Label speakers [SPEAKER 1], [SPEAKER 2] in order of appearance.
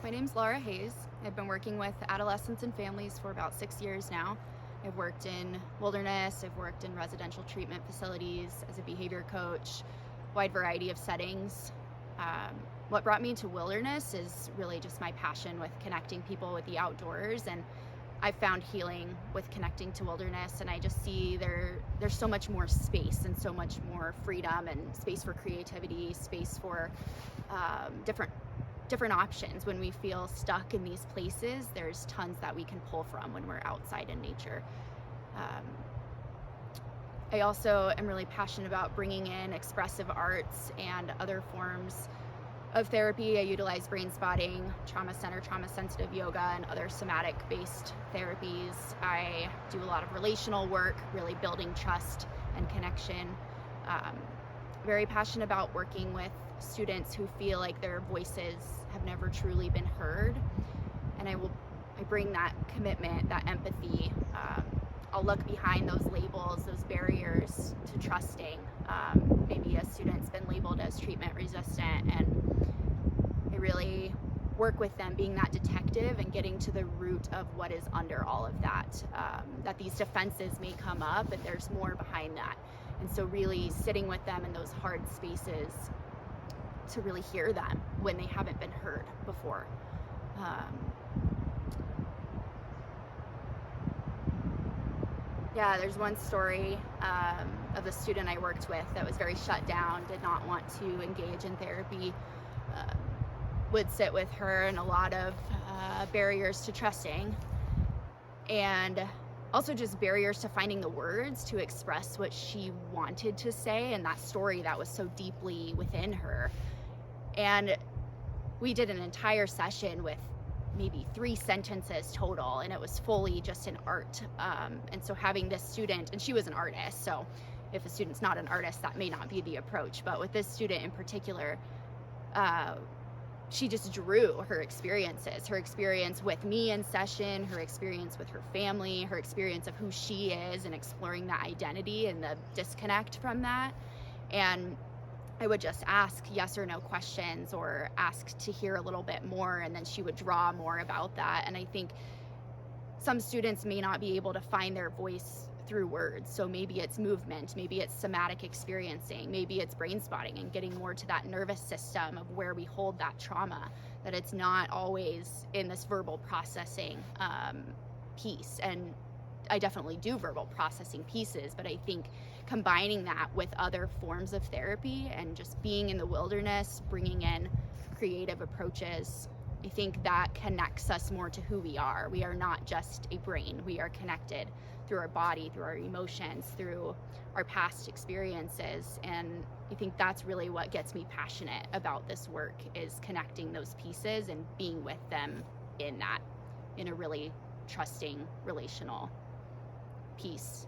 [SPEAKER 1] My name's Laura Hayes. I've been working with adolescents and families for about 6 years now. I've worked in wilderness, I've worked in residential treatment facilities as a behavior coach, wide variety of settings. What brought me to wilderness is really just my passion with connecting people with the outdoors, and I've found healing with connecting to wilderness, and I just see there's so much more space and so much more freedom and space for creativity, space for different options. When we feel stuck in these places, there's tons that we can pull from when we're outside in nature. I also am really passionate about bringing in expressive arts and other forms of therapy. I utilize brain spotting, trauma center, trauma sensitive yoga, and other somatic based therapies. I do a lot of relational work, really building trust and connection. Very passionate about working with students who feel like their voices have never truly been heard, and I bring that commitment, that empathy. I'll look behind those labels, those barriers to trusting. Maybe a student's been labeled as treatment resistant, and I really work with them, being that detective and getting to the root of what is under all of that. That these defenses may come up, and there's more behind that. And so really sitting with them in those hard spaces to really hear them when they haven't been heard before. There's one story of a student I worked with that was very shut down, did not want to engage in therapy, would sit with her, and a lot of barriers to trusting, and also just barriers to finding the words to express what she wanted to say, and that story that was so deeply within her. And we did an entire session with maybe 3 sentences total, and it was fully just an art. And so having this student, and she was an artist, so if a student's not an artist, that may not be the approach. But with this student in particular, she just drew her experience with me in session, her experience with her family, her experience of who she is, and exploring that identity and the disconnect from that. And I would just ask yes or no questions, or ask to hear a little bit more, and then she would draw more about that. And I think some students may not be able to find their voice through words, so maybe it's movement, maybe it's somatic experiencing, maybe it's brain spotting and getting more to that nervous system of where we hold that trauma, that it's not always in this verbal processing piece. And I definitely do verbal processing pieces, but I think combining that with other forms of therapy and just being in the wilderness, bringing in creative approaches, I think that connects us more to who we are. We are not just a brain. We are connected through our body, through our emotions, through our past experiences. And I think that's really what gets me passionate about this work, is connecting those pieces and being with them in a really trusting, relational piece.